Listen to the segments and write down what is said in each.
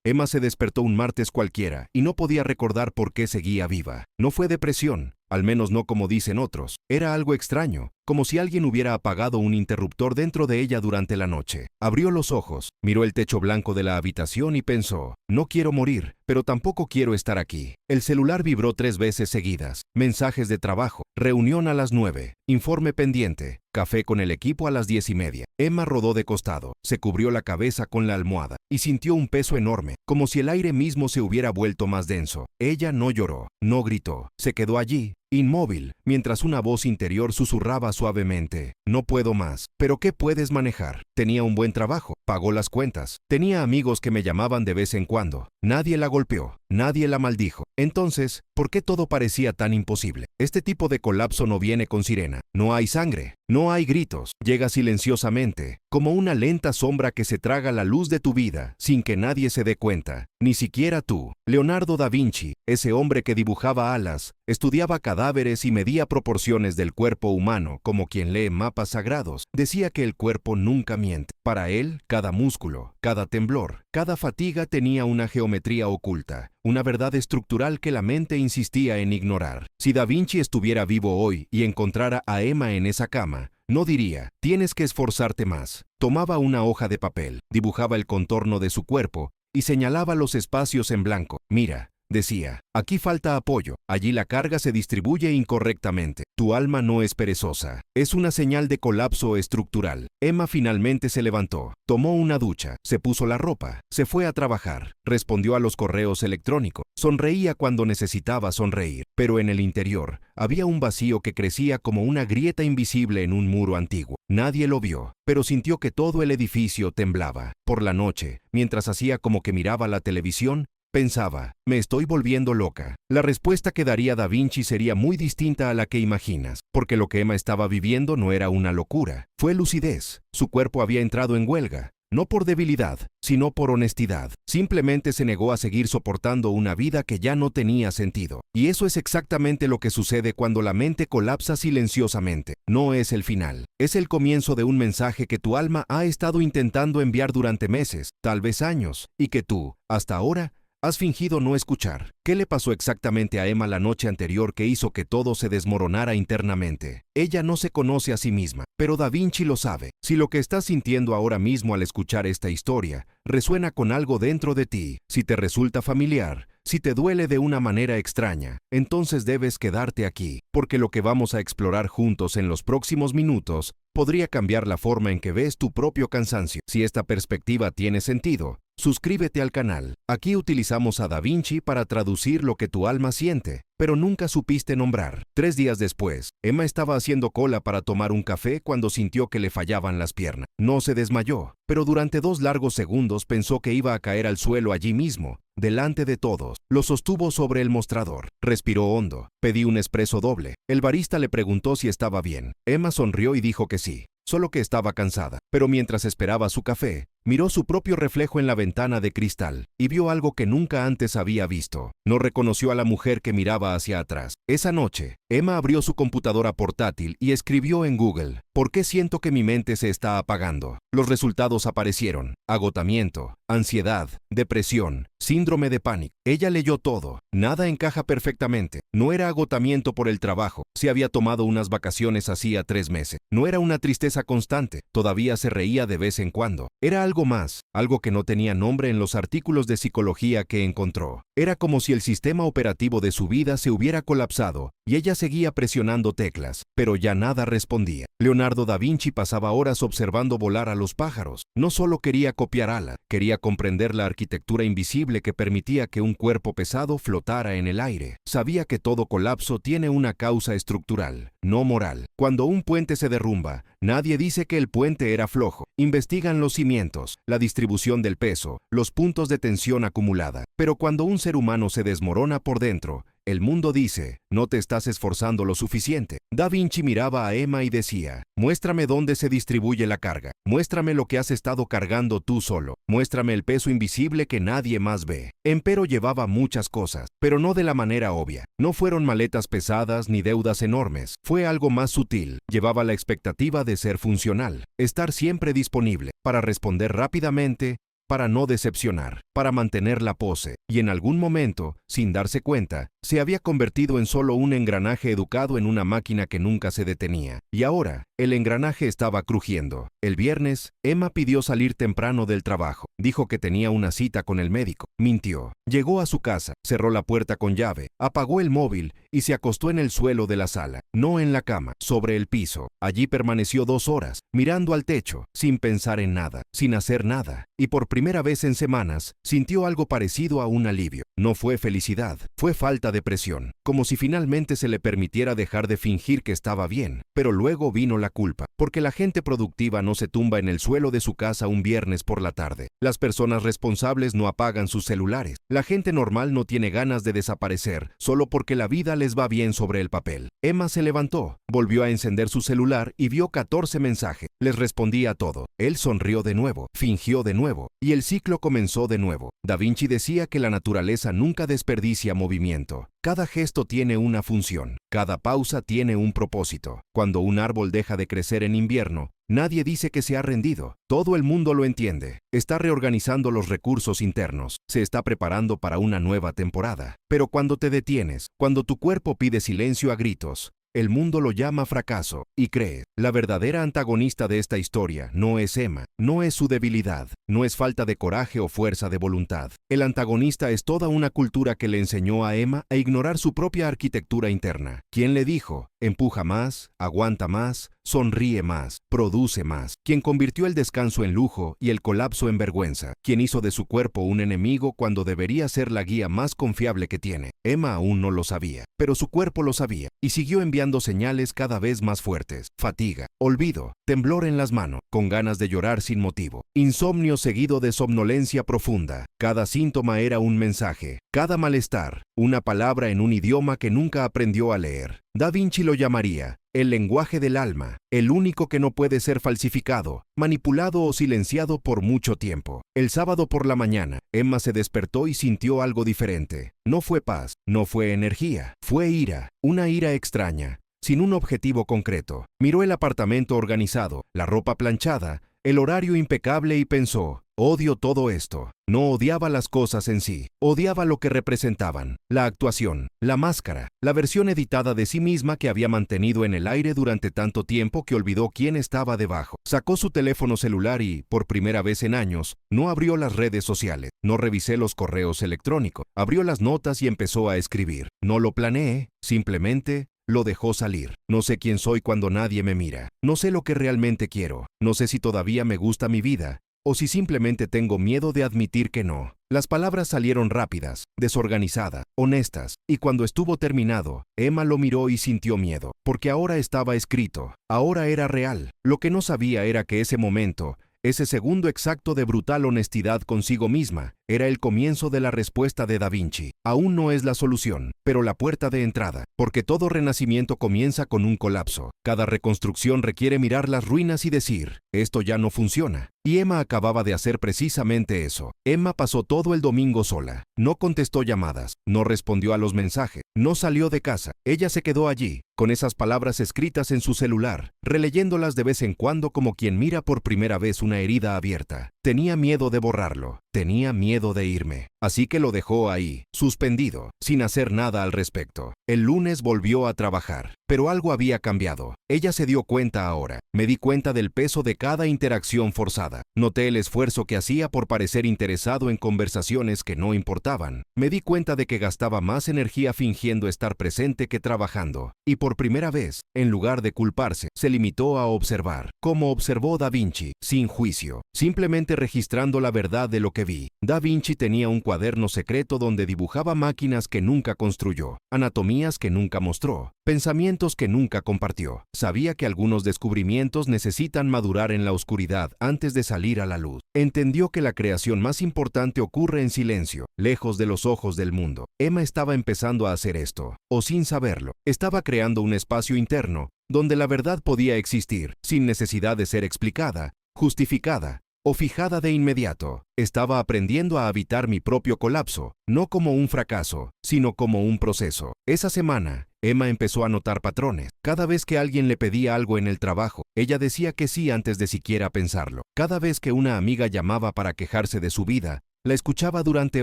Emma se despertó un martes cualquiera y no podía recordar por qué seguía viva. No fue depresión, al menos no como dicen otros. Era algo extraño, como si alguien hubiera apagado un interruptor dentro de ella durante la noche. Abrió los ojos, miró el techo blanco de la habitación y pensó, no quiero morir, pero tampoco quiero estar aquí. El celular vibró 3 veces seguidas. Mensajes de trabajo, reunión a las 9, informe pendiente, café con el equipo a las 10:30. Emma rodó de costado, se cubrió la cabeza con la almohada y sintió un peso enorme, como si el aire mismo se hubiera vuelto más denso. Ella no lloró, no gritó, se quedó allí, inmóvil, mientras una voz interior susurraba suavemente, no puedo más. ¿Pero qué puedes manejar? Tenía un buen trabajo, pagó las cuentas, tenía amigos que me llamaban de vez en cuando. Nadie la golpeó, nadie la maldijo. Entonces, ¿por qué todo parecía tan imposible? Este tipo de colapso no viene con sirena, no hay sangre, no hay gritos, llega silenciosamente, como una lenta sombra que se traga la luz de tu vida, sin que nadie se dé cuenta, ni siquiera tú. Leonardo da Vinci, ese hombre que dibujaba alas, estudiaba cadáveres y medía proporciones del cuerpo humano como quien lee mapas sagrados, decía que el cuerpo nunca miente. Para él, cada músculo, cada temblor, cada fatiga tenía una geometría oculta, una verdad estructural que la mente insistía en ignorar. Si Da Vinci estuviera vivo hoy y encontrara a Emma en esa cama, no diría, tienes que esforzarte más. Tomaba una hoja de papel, dibujaba el contorno de su cuerpo y señalaba los espacios en blanco. Mira, decía, aquí falta apoyo, allí la carga se distribuye incorrectamente. Tu alma no es perezosa, es una señal de colapso estructural. Emma finalmente se levantó, tomó una ducha, se puso la ropa, se fue a trabajar, respondió a los correos electrónicos, sonreía cuando necesitaba sonreír, pero en el interior había un vacío que crecía como una grieta invisible en un muro antiguo. Nadie lo vio, pero sintió que todo el edificio temblaba. Por la noche, mientras hacía como que miraba la televisión, pensaba, me estoy volviendo loca. La respuesta que daría Da Vinci sería muy distinta a la que imaginas, porque lo que Emma estaba viviendo no era una locura, fue lucidez. Su cuerpo había entrado en huelga, no por debilidad, sino por honestidad. Simplemente se negó a seguir soportando una vida que ya no tenía sentido. Y eso es exactamente lo que sucede cuando la mente colapsa silenciosamente. No es el final, es el comienzo de un mensaje que tu alma ha estado intentando enviar durante meses, tal vez años, y que tú, hasta ahora, has fingido no escuchar. ¿Qué le pasó exactamente a Emma la noche anterior que hizo que todo se desmoronara internamente? Ella no se conoce a sí misma, pero Da Vinci lo sabe. Si lo que estás sintiendo ahora mismo al escuchar esta historia resuena con algo dentro de ti, si te resulta familiar, si te duele de una manera extraña, entonces debes quedarte aquí, porque lo que vamos a explorar juntos en los próximos minutos podría cambiar la forma en que ves tu propio cansancio. Si esta perspectiva tiene sentido, suscríbete al canal. Aquí utilizamos a Da Vinci para traducir lo que tu alma siente, pero nunca supiste nombrar. 3 días después, Emma estaba haciendo cola para tomar un café cuando sintió que le fallaban las piernas. No se desmayó, pero durante 2 largos segundos pensó que iba a caer al suelo allí mismo, delante de todos. Lo sostuvo sobre el mostrador. Respiró hondo. Pedí un espresso doble. El barista le preguntó si estaba bien. Emma sonrió y dijo que sí, solo que estaba cansada. Pero mientras esperaba su café, miró su propio reflejo en la ventana de cristal y vio algo que nunca antes había visto. No reconoció a la mujer que miraba hacia atrás. Esa noche, Emma abrió su computadora portátil y escribió en Google, ¿por qué siento que mi mente se está apagando? Los resultados aparecieron: agotamiento, ansiedad, depresión, síndrome de pánico. Ella leyó todo. Nada encaja perfectamente. No era agotamiento por el trabajo. Se había tomado unas vacaciones hacía 3 meses. No era una tristeza constante. Todavía se reía de vez en cuando. Era algo más, algo que no tenía nombre en los artículos de psicología que encontró. Era como si el sistema operativo de su vida se hubiera colapsado y ella seguía presionando teclas, pero ya nada respondía. Leonardo da Vinci pasaba horas observando volar a los pájaros. No solo quería copiar alas, quería comprender la arquitectura invisible que permitía que un cuerpo pesado flotara en el aire. Sabía que todo colapso tiene una causa estructural, no moral. Cuando un puente se derrumba, nadie dice que el puente era flojo. Investigan los cimientos, la distribución del peso, los puntos de tensión acumulada. Pero cuando un ser humano se desmorona por dentro, el mundo dice, no te estás esforzando lo suficiente. Da Vinci miraba a Emma y decía, muéstrame dónde se distribuye la carga, muéstrame lo que has estado cargando tú solo, muéstrame el peso invisible que nadie más ve. Empero llevaba muchas cosas, pero no de la manera obvia. No fueron maletas pesadas ni deudas enormes, fue algo más sutil. Llevaba la expectativa de ser funcional, estar siempre disponible, para responder rápidamente para no decepcionar, para mantener la pose, y en algún momento, sin darse cuenta, se había convertido en solo un engranaje educado en una máquina que nunca se detenía. Y ahora, el engranaje estaba crujiendo. El viernes, Emma pidió salir temprano del trabajo. Dijo que tenía una cita con el médico. Mintió. Llegó a su casa, cerró la puerta con llave, apagó el móvil y se acostó en el suelo de la sala, no en la cama, sobre el piso. Allí permaneció 2 horas, mirando al techo, sin pensar en nada, sin hacer nada. Y por primera vez en semanas, sintió algo parecido a un alivio. No fue felicidad, fue falta de presión, como si finalmente se le permitiera dejar de fingir que estaba bien. Pero luego vino la culpa, porque la gente productiva no se tumba en el suelo de su casa un viernes por la tarde. Las personas responsables no apagan sus celulares. La gente normal no tiene ganas de desaparecer solo porque la vida les va bien sobre el papel. Emma se levantó, volvió a encender su celular y vio 14 mensajes. Les respondía a todo. Él sonrió de nuevo, fingió de nuevo, y el ciclo comenzó de nuevo. Da Vinci decía que la naturaleza nunca desperdicia movimiento. Cada gesto tiene una función, cada pausa tiene un propósito. Cuando un árbol deja de crecer en invierno, nadie dice que se ha rendido. Todo el mundo lo entiende. Está reorganizando los recursos internos. Se está preparando para una nueva temporada. Pero cuando te detienes, cuando tu cuerpo pide silencio a gritos, el mundo lo llama fracaso, y cree, la verdadera antagonista de esta historia no es Emma, no es su debilidad, no es falta de coraje o fuerza de voluntad. El antagonista es toda una cultura que le enseñó a Emma a ignorar su propia arquitectura interna. ¿Quién le dijo? Empuja más, aguanta más, sonríe más, produce más. Quien convirtió el descanso en lujo y el colapso en vergüenza. Quien hizo de su cuerpo un enemigo cuando debería ser la guía más confiable que tiene. Emma aún no lo sabía, pero su cuerpo lo sabía, y siguió enviando señales cada vez más fuertes. Fatiga, olvido, temblor en las manos, con ganas de llorar sin motivo. Insomnio seguido de somnolencia profunda. Cada síntoma era un mensaje. Cada malestar, una palabra en un idioma que nunca aprendió a leer. Da Vinci lo llamaría el lenguaje del alma, el único que no puede ser falsificado, manipulado o silenciado por mucho tiempo. El sábado por la mañana, Emma se despertó y sintió algo diferente. No fue paz, no fue energía, fue ira, una ira extraña, sin un objetivo concreto. Miró el apartamento organizado, la ropa planchada, el horario impecable y pensó, odio todo esto. No odiaba las cosas en sí, odiaba lo que representaban, la actuación, la máscara, la versión editada de sí misma que había mantenido en el aire durante tanto tiempo que olvidó quién estaba debajo. Sacó su teléfono celular y, por primera vez en años, no abrió las redes sociales, no revisé los correos electrónicos, abrió las notas y empezó a escribir. No lo planeé, simplemente lo dejó salir. No sé quién soy cuando nadie me mira. No sé lo que realmente quiero. No sé si todavía me gusta mi vida, o si simplemente tengo miedo de admitir que no. Las palabras salieron rápidas, desorganizadas, honestas, y cuando estuvo terminado, Emma lo miró y sintió miedo, porque ahora estaba escrito, ahora era real. Lo que no sabía era que ese momento, ese segundo exacto de brutal honestidad consigo misma, era el comienzo de la respuesta de Da Vinci. Aún no es la solución, pero la puerta de entrada, porque todo renacimiento comienza con un colapso. Cada reconstrucción requiere mirar las ruinas y decir, esto ya no funciona. Y Emma acababa de hacer precisamente eso. Emma pasó todo el domingo sola. No contestó llamadas, no respondió a los mensajes, no salió de casa. Ella se quedó allí, con esas palabras escritas en su celular, releyéndolas de vez en cuando como quien mira por primera vez una herida abierta. Tenía miedo de borrarlo, tenía miedo de irme. Así que lo dejó ahí, suspendido, sin hacer nada al respecto. El lunes volvió a trabajar, pero algo había cambiado. Ella se dio cuenta ahora. Me di cuenta del peso de cada interacción forzada. Noté el esfuerzo que hacía por parecer interesado en conversaciones que no importaban. Me di cuenta de que gastaba más energía fingiendo estar presente que trabajando. Y por primera vez, en lugar de culparse, se limitó a observar, como observó Da Vinci, sin juicio, simplemente registrando la verdad de lo que vi. Da Vinci tenía un cuaderno secreto donde dibujaba máquinas que nunca construyó, anatomías que nunca mostró, pensamientos que nunca compartió. Sabía que algunos descubrimientos necesitan madurar en la oscuridad antes de salir a la luz. Entendió que la creación más importante ocurre en silencio, lejos de los ojos del mundo. Emma estaba empezando a hacer esto, o sin saberlo, estaba creando un espacio interno donde la verdad podía existir, sin necesidad de ser explicada, justificada o fijada de inmediato. Estaba aprendiendo a habitar mi propio colapso, no como un fracaso, sino como un proceso. Esa semana, Emma empezó a notar patrones. Cada vez que alguien le pedía algo en el trabajo, ella decía que sí antes de siquiera pensarlo. Cada vez que una amiga llamaba para quejarse de su vida, la escuchaba durante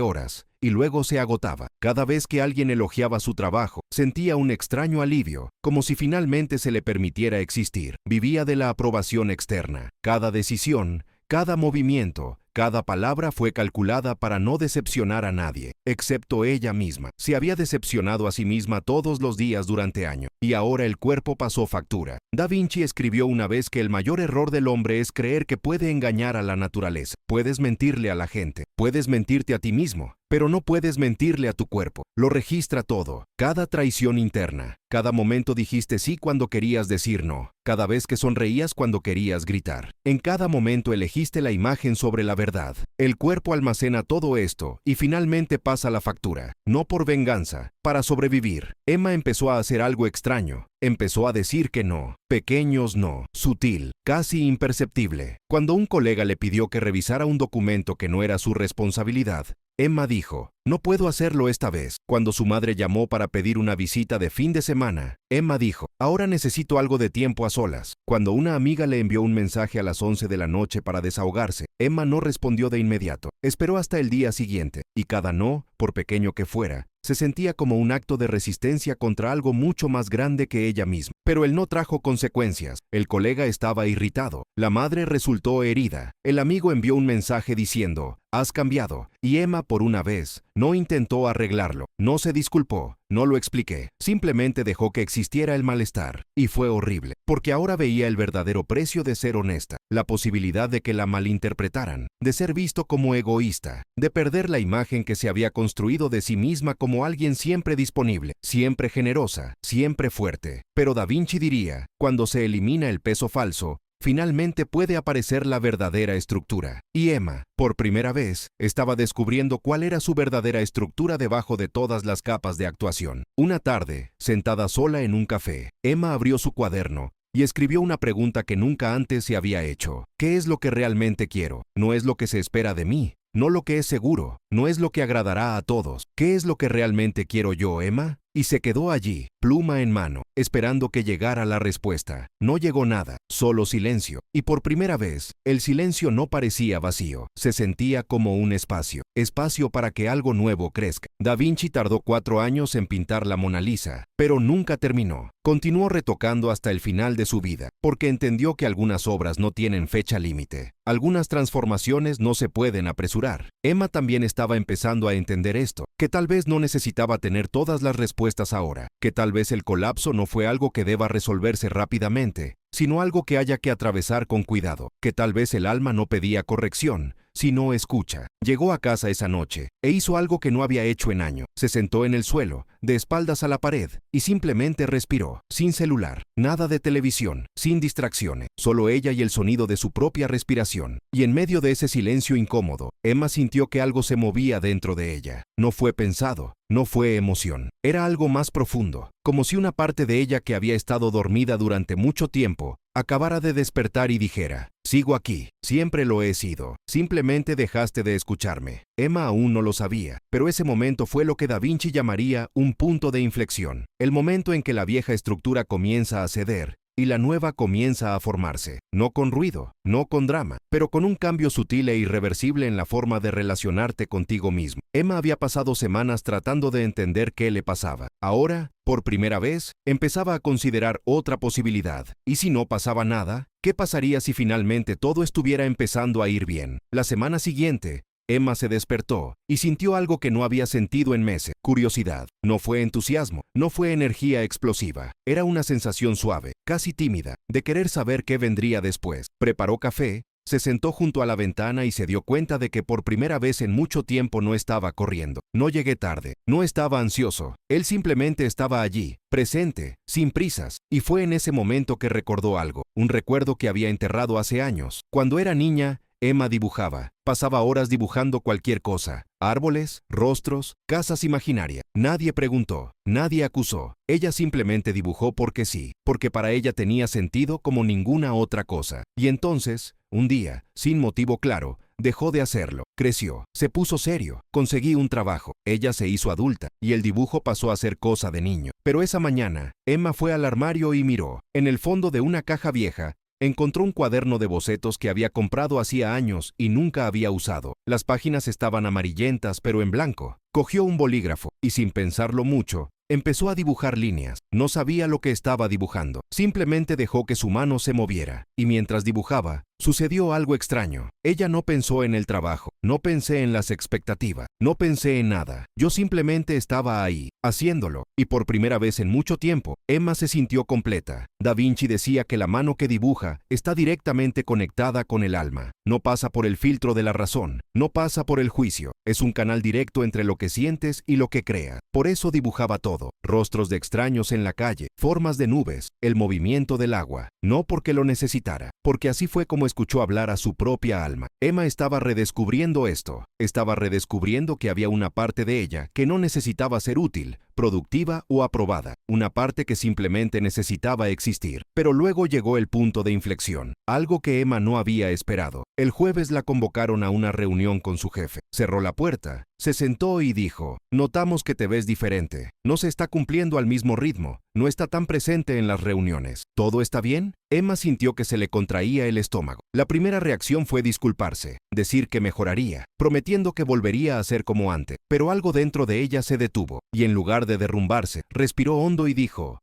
horas y luego se agotaba. Cada vez que alguien elogiaba su trabajo, sentía un extraño alivio, como si finalmente se le permitiera existir. Vivía de la aprobación externa. Cada decisión, cada movimiento, cada palabra fue calculada para no decepcionar a nadie, excepto ella misma. Se había decepcionado a sí misma todos los días durante años, y ahora el cuerpo pasó factura. Da Vinci escribió una vez que el mayor error del hombre es creer que puede engañar a la naturaleza. Puedes mentirle a la gente, puedes mentirte a ti mismo, pero no puedes mentirle a tu cuerpo. Lo registra todo, cada traición interna. Cada momento dijiste sí cuando querías decir no. Cada vez que sonreías cuando querías gritar. En cada momento elegiste la imagen sobre la verdad. El cuerpo almacena todo esto y finalmente pasa la factura. No por venganza, para sobrevivir. Emma empezó a hacer algo extraño. Empezó a decir que no. Pequeños no. Sutil, casi imperceptible. Cuando un colega le pidió que revisara un documento que no era su responsabilidad, Emma dijo, no puedo hacerlo esta vez. Cuando su madre llamó para pedir una visita de fin de semana, Emma dijo, ahora necesito algo de tiempo a solas. Cuando una amiga le envió un mensaje a las 11 de la noche para desahogarse, Emma no respondió de inmediato. Esperó hasta el día siguiente, y cada no, por pequeño que fuera, se sentía como un acto de resistencia contra algo mucho más grande que ella misma. Pero él no trajo consecuencias. El colega estaba irritado. La madre resultó herida. El amigo envió un mensaje diciendo, has cambiado. Y Emma, por una vez, no intentó arreglarlo. No se disculpó. No lo expliqué. Simplemente dejó que existiera el malestar. Y fue horrible. Porque ahora veía el verdadero precio de ser honesta. La posibilidad de que la malinterpretaran. De ser visto como egoísta. De perder la imagen que se había construido de sí misma como alguien siempre disponible, siempre generosa, siempre fuerte. Pero Da Vinci diría, cuando se elimina el peso falso, finalmente puede aparecer la verdadera estructura. Y Emma, por primera vez, estaba descubriendo cuál era su verdadera estructura debajo de todas las capas de actuación. Una tarde, sentada sola en un café, Emma abrió su cuaderno y escribió una pregunta que nunca antes se había hecho. ¿Qué es lo que realmente quiero? No es lo que se espera de mí. No lo que es seguro, no es lo que agradará a todos. ¿Qué es lo que realmente quiero yo, Emma? Y se quedó allí, pluma en mano, esperando que llegara la respuesta. No llegó nada, solo silencio. Y por primera vez, el silencio no parecía vacío, se sentía como un espacio. Espacio para que algo nuevo crezca. Da Vinci tardó 4 años en pintar la Mona Lisa, pero nunca terminó. Continuó retocando hasta el final de su vida, porque entendió que algunas obras no tienen fecha límite. Algunas transformaciones no se pueden apresurar. Emma también estaba empezando a entender esto, que tal vez no necesitaba tener todas las respuestas ahora, que tal vez el colapso no fue algo que deba resolverse rápidamente, sino algo que haya que atravesar con cuidado, que tal vez el alma no pedía corrección, sino escucha. Llegó a casa esa noche e hizo algo que no había hecho en años. Se sentó en el suelo, de espaldas a la pared, y simplemente respiró, sin celular, nada de televisión, sin distracciones, solo ella y el sonido de su propia respiración. Y en medio de ese silencio incómodo, Emma sintió que algo se movía dentro de ella. No fue pensado, no fue emoción, era algo más profundo, como si una parte de ella que había estado dormida durante mucho tiempo, acabara de despertar y dijera, sigo aquí, siempre lo he sido, simplemente dejaste de escucharme. Emma aún no lo sabía, pero ese momento fue lo que Da Vinci llamaría un punto de inflexión, el momento en que la vieja estructura comienza a ceder, y la nueva comienza a formarse, no con ruido, no con drama, pero con un cambio sutil e irreversible en la forma de relacionarte contigo mismo. Emma había pasado semanas tratando de entender qué le pasaba. Ahora, por primera vez, empezaba a considerar otra posibilidad. ¿Y si no pasaba nada? ¿Qué pasaría si finalmente todo estuviera empezando a ir bien? La semana siguiente, Emma se despertó y sintió algo que no había sentido en meses. Curiosidad. No fue entusiasmo, no fue energía explosiva. Era una sensación suave, casi tímida, de querer saber qué vendría después. Preparó café, se sentó junto a la ventana y se dio cuenta de que por primera vez en mucho tiempo no estaba corriendo. No llegué tarde, no estaba ansioso. Él simplemente estaba allí, presente, sin prisas. Y fue en ese momento que recordó algo, un recuerdo que había enterrado hace años. Cuando era niña, Emma dibujaba. Pasaba horas dibujando cualquier cosa. Árboles, rostros, casas imaginarias. Nadie preguntó, nadie acusó. Ella simplemente dibujó porque sí, porque para ella tenía sentido como ninguna otra cosa. Y entonces, un día, sin motivo claro, Dejó de hacerlo, creció, se puso serio, conseguí un trabajo, ella se hizo adulta, y el dibujo pasó a ser cosa de niño. Pero esa mañana, Emma fue al armario y miró. En el fondo de una caja vieja, encontró un cuaderno de bocetos que había comprado hacía años y nunca había usado. Las páginas estaban amarillentas pero en blanco. Cogió un bolígrafo y, sin pensarlo mucho, empezó a dibujar líneas. No sabía lo que estaba dibujando. Simplemente dejó que su mano se moviera. Y mientras dibujaba, sucedió algo extraño. Ella no pensó en el trabajo, no pensé en las expectativas, no pensé en nada. Yo simplemente estaba ahí, haciéndolo. Y por primera vez en mucho tiempo, Emma se sintió completa. Da Vinci decía que la mano que dibuja está directamente conectada con el alma. No pasa por el filtro de la razón, no pasa por el juicio. Es un canal directo entre lo que sientes y lo que creas. Por eso dibujaba todo. Rostros de extraños en la calle, formas de nubes, el movimiento del agua. No porque lo necesitara, porque así fue como escuchó hablar a su propia alma. Emma estaba redescubriendo esto. Estaba redescubriendo que había una parte de ella que no necesitaba ser útil, productiva o aprobada. Una parte que simplemente necesitaba existir. Pero luego llegó el punto de inflexión. Algo que Emma no había esperado. El jueves la convocaron a una reunión con su jefe. Cerró la puerta, se sentó y dijo: «Notamos que te ves diferente. No se está cumpliendo al mismo ritmo. No está tan presente en las reuniones. ¿Todo está bien?». Emma sintió que se le contraía el estómago. La primera reacción fue disculparse, decir que mejoraría, prometiendo que volvería a ser como antes. Pero algo dentro de ella se detuvo, y en lugar de derrumbarse, respiró hondo y dijo: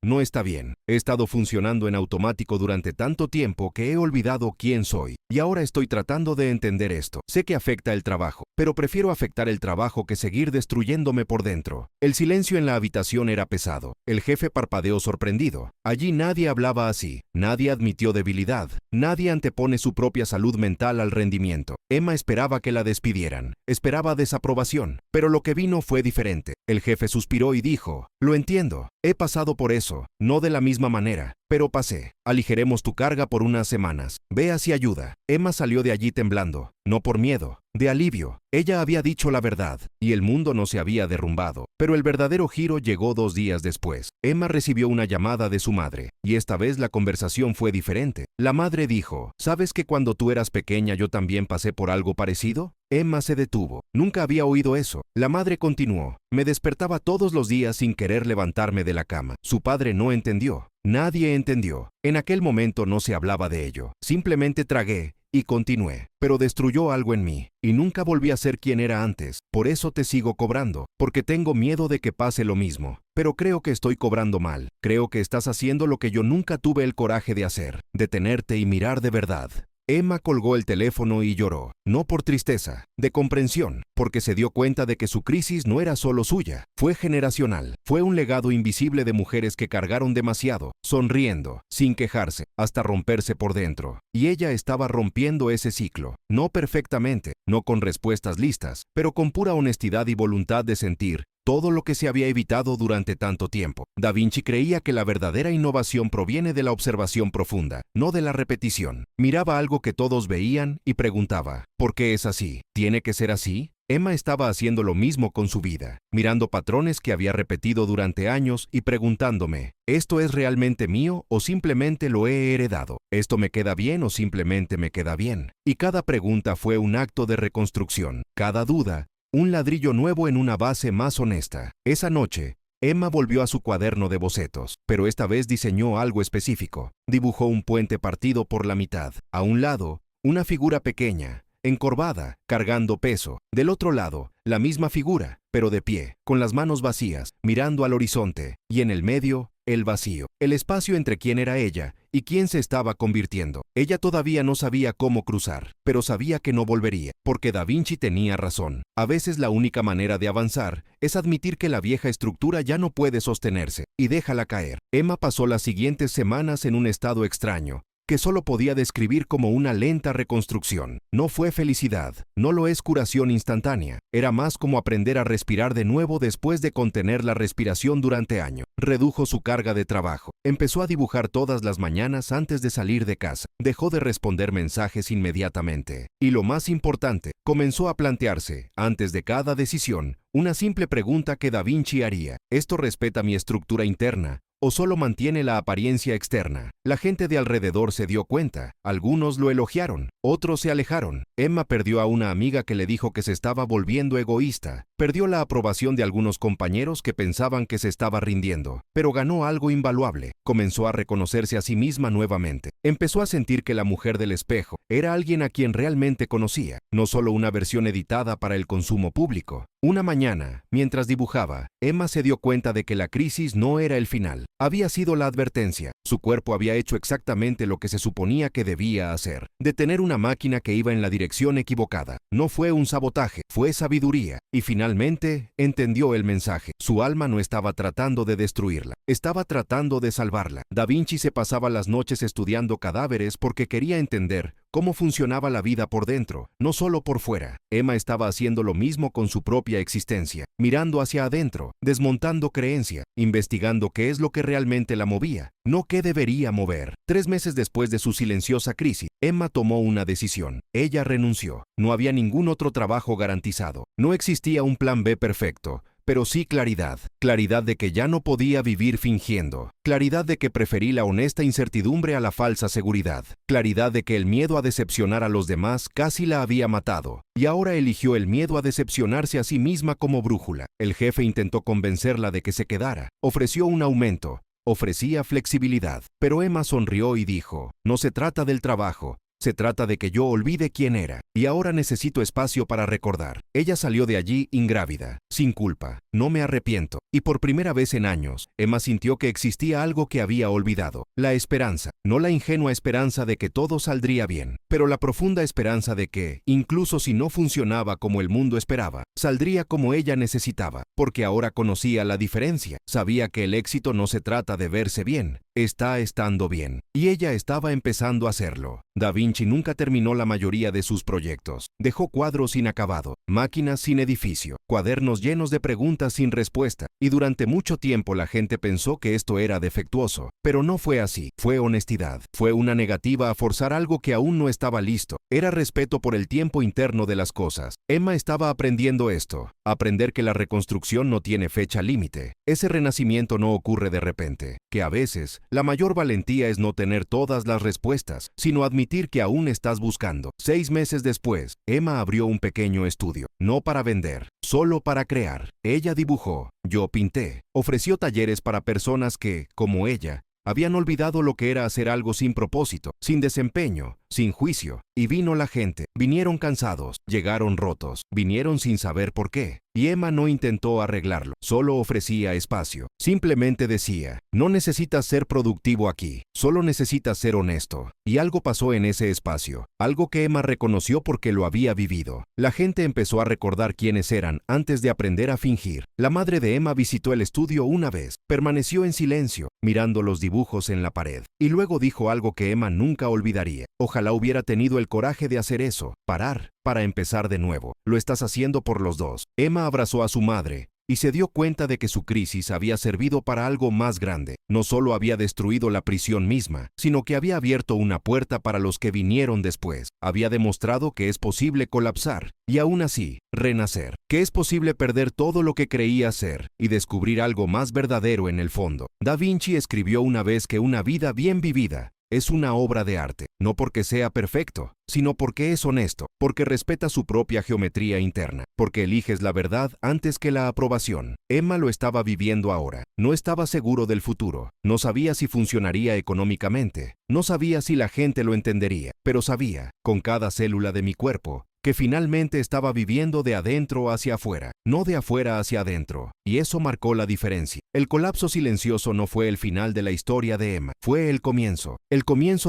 «No está bien. He estado funcionando en automático durante tanto tiempo que he olvidado quién soy. Y ahora estoy tratando de entender esto. Sé que afecta el trabajo, pero prefiero afectar el trabajo que seguir destruyéndome por dentro». El silencio en la habitación era pesado. El jefe parpadeó sorprendido. Allí nadie hablaba así. Nadie admitió debilidad. Nadie antepone su propia salud mental al rendimiento. Emma esperaba que la despidieran. Esperaba desaprobación. Pero lo que vino fue diferente. El jefe suspiró y dijo: «Lo entiendo. He pasado por eso. No de la misma manera, pero pasé. Aligeremos tu carga por unas semanas. Ve si ayuda». Emma salió de allí temblando, no por miedo, de alivio. Ella había dicho la verdad, y el mundo no se había derrumbado. Pero el verdadero giro llegó 2 días después. Emma recibió una llamada de su madre, y esta vez la conversación fue diferente. La madre dijo: «¿Sabes que cuando tú eras pequeña yo también pasé por algo parecido?». Emma se detuvo. Nunca había oído eso. La madre continuó: «Me despertaba todos los días sin querer levantarme de la cama». Su padre no entendió. Nadie entendió. En aquel momento no se hablaba de ello. Simplemente tragué y continué. Pero destruyó algo en mí, y nunca volví a ser quien era antes. Por eso te sigo cobrando, porque tengo miedo de que pase lo mismo. Pero creo que estoy cobrando mal. Creo que estás haciendo lo que yo nunca tuve el coraje de hacer, detenerte y mirar de verdad». Emma colgó el teléfono y lloró, no por tristeza, de comprensión, porque se dio cuenta de que su crisis no era solo suya, fue generacional, fue un legado invisible de mujeres que cargaron demasiado, sonriendo, sin quejarse, hasta romperse por dentro. Y ella estaba rompiendo ese ciclo, no perfectamente, no con respuestas listas, pero con pura honestidad y voluntad de sentir todo lo que se había evitado durante tanto tiempo. Da Vinci creía que la verdadera innovación proviene de la observación profunda, no de la repetición. Miraba algo que todos veían y preguntaba: ¿por qué es así? ¿Tiene que ser así? Emma estaba haciendo lo mismo con su vida, mirando patrones que había repetido durante años y preguntándome: ¿esto es realmente mío o simplemente lo he heredado? ¿Esto me queda bien o simplemente me queda bien? Y cada pregunta fue un acto de reconstrucción, cada duda un ladrillo nuevo en una base más honesta. Esa noche, Emma volvió a su cuaderno de bocetos, pero esta vez diseñó algo específico. Dibujó un puente partido por la mitad. A un lado, una figura pequeña, encorvada, cargando peso. Del otro lado, la misma figura, pero de pie, con las manos vacías, mirando al horizonte. Y en el medio, el vacío, el espacio entre quién era ella y quién se estaba convirtiendo. Ella todavía no sabía cómo cruzar, pero sabía que no volvería, porque Da Vinci tenía razón. A veces la única manera de avanzar es admitir que la vieja estructura ya no puede sostenerse, y déjala caer. Emma pasó las siguientes semanas en un estado extraño, que solo podía describir como una lenta reconstrucción. No fue felicidad, no lo es curación instantánea, era más como aprender a respirar de nuevo después de contener la respiración durante años. Redujo su carga de trabajo, empezó a dibujar todas las mañanas antes de salir de casa, dejó de responder mensajes inmediatamente. Y lo más importante, comenzó a plantearse, antes de cada decisión, una simple pregunta que Da Vinci haría: ¿esto respeta mi estructura interna o solo mantiene la apariencia externa. La gente de alrededor se dio cuenta. Algunos lo elogiaron, otros se alejaron. Emma perdió a una amiga que le dijo que se estaba volviendo egoísta. Perdió la aprobación de algunos compañeros que pensaban que se estaba rindiendo, pero ganó algo invaluable. Comenzó a reconocerse a sí misma nuevamente. Empezó a sentir que la mujer del espejo era alguien a quien realmente conocía, no solo una versión editada para el consumo público. Una mañana, mientras dibujaba, Emma se dio cuenta de que la crisis no era el final. Había sido la advertencia. Su cuerpo había hecho exactamente lo que se suponía que debía hacer: detener una máquina que iba en la dirección equivocada. No fue un sabotaje, fue sabiduría. Y finalmente, entendió el mensaje. Su alma no estaba tratando de destruirla, estaba tratando de salvarla. Da Vinci se pasaba las noches estudiando cadáveres porque quería entender cómo funcionaba la vida por dentro, no solo por fuera. Emma estaba haciendo lo mismo con su propia existencia, mirando hacia adentro, desmontando creencia, investigando qué es lo que realmente la movía, no qué debería mover. 3 meses después de su silenciosa crisis, Emma tomó una decisión. Ella renunció. No había ningún otro trabajo garantizado. No existía un plan B perfecto, pero sí claridad. Claridad de que ya no podía vivir fingiendo. Claridad de que preferí la honesta incertidumbre a la falsa seguridad. Claridad de que el miedo a decepcionar a los demás casi la había matado. Y ahora eligió el miedo a decepcionarse a sí misma como brújula. El jefe intentó convencerla de que se quedara. Ofreció un aumento. Ofrecía flexibilidad. Pero Emma sonrió y dijo: no se trata del trabajo. Se trata de que yo olvide quién era, y ahora necesito espacio para recordar. Ella salió de allí ingrávida, sin culpa. No me arrepiento. Y por primera vez en años, Emma sintió que existía algo que había olvidado: la esperanza. No la ingenua esperanza de que todo saldría bien, pero la profunda esperanza de que, incluso si no funcionaba como el mundo esperaba, saldría como ella necesitaba, porque ahora conocía la diferencia. Sabía que el éxito no se trata de verse bien, está estando bien. Y ella estaba empezando a hacerlo. Da Vinci nunca terminó la mayoría de sus proyectos. Dejó cuadros inacabados, máquinas sin edificio, cuadernos llenos de preguntas sin respuesta, y durante mucho tiempo la gente pensó que esto era defectuoso. Pero no fue así. Fue honestidad. Fue una negativa a forzar algo que aún no estaba listo. Era respeto por el tiempo interno de las cosas. Emma estaba aprendiendo esto. Aprender que la reconstrucción no tiene fecha límite. Ese renacimiento no ocurre de repente. Que a veces, la mayor valentía es no tener todas las respuestas, sino admitir que aún estás buscando. 6 meses después, Emma abrió un pequeño estudio. No para vender, solo para crear. Ella dibujó, yo pinté. Ofreció talleres para personas que, como ella, habían olvidado lo que era hacer algo sin propósito, sin desempeño, sin juicio. Y vino la gente. Vinieron cansados, llegaron rotos, vinieron sin saber por qué. Y Emma no intentó arreglarlo, solo ofrecía espacio. Simplemente decía: no necesitas ser productivo aquí, solo necesitas ser honesto. Y algo pasó en ese espacio, algo que Emma reconoció porque lo había vivido. La gente empezó a recordar quiénes eran antes de aprender a fingir. La madre de Emma visitó el estudio una vez, permaneció en silencio, mirando los dibujos en la pared. Y luego dijo algo que Emma nunca olvidaría: ojalá hubiera tenido el coraje de hacer eso, parar, para empezar de nuevo. Lo estás haciendo por los dos. Emma abrazó a su madre y se dio cuenta de que su crisis había servido para algo más grande. No solo había destruido la prisión misma, sino que había abierto una puerta para los que vinieron después. Había demostrado que es posible colapsar y aún así renacer, que es posible perder todo lo que creía ser y descubrir algo más verdadero en el fondo. Da Vinci escribió una vez que una vida bien vivida es una obra de arte, no porque sea perfecto, sino porque es honesto, porque respeta su propia geometría interna, porque eliges la verdad antes que la aprobación. Emma lo estaba viviendo ahora. No estaba seguro del futuro, no sabía si funcionaría económicamente, no sabía si la gente lo entendería, pero sabía, con cada célula de mi cuerpo, que finalmente estaba viviendo de adentro hacia afuera, no de afuera hacia adentro, y eso marcó la diferencia. El colapso silencioso no fue el final de la historia de Emma, fue el comienzo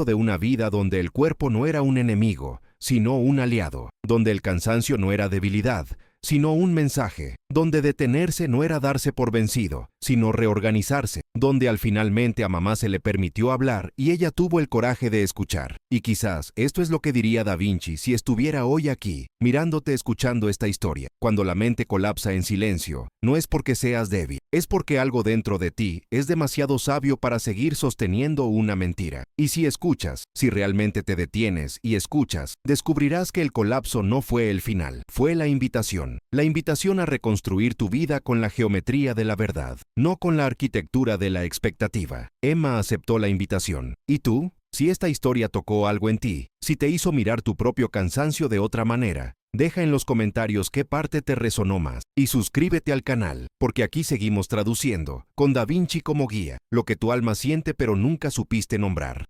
de una vida donde el cuerpo no era un enemigo, sino un aliado, donde el cansancio no era debilidad, sino un mensaje, donde detenerse no era darse por vencido, sino reorganizarse, donde al finalmente a mamá se le permitió hablar y ella tuvo el coraje de escuchar. Y quizás esto es lo que diría Da Vinci si estuviera hoy aquí, mirándote escuchando esta historia. Cuando la mente colapsa en silencio, no es porque seas débil, es porque algo dentro de ti es demasiado sabio para seguir sosteniendo una mentira. Y si escuchas, si realmente te detienes y escuchas, descubrirás que el colapso no fue el final, fue la invitación. invitación. La invitación a reconstruir tu vida con la geometría de la verdad, no con la arquitectura de la expectativa. Emma aceptó la invitación. ¿Y tú? Si esta historia tocó algo en ti, si te hizo mirar tu propio cansancio de otra manera, deja en los comentarios qué parte te resonó más y suscríbete al canal, porque aquí seguimos traduciendo, con Da Vinci como guía, lo que tu alma siente pero nunca supiste nombrar.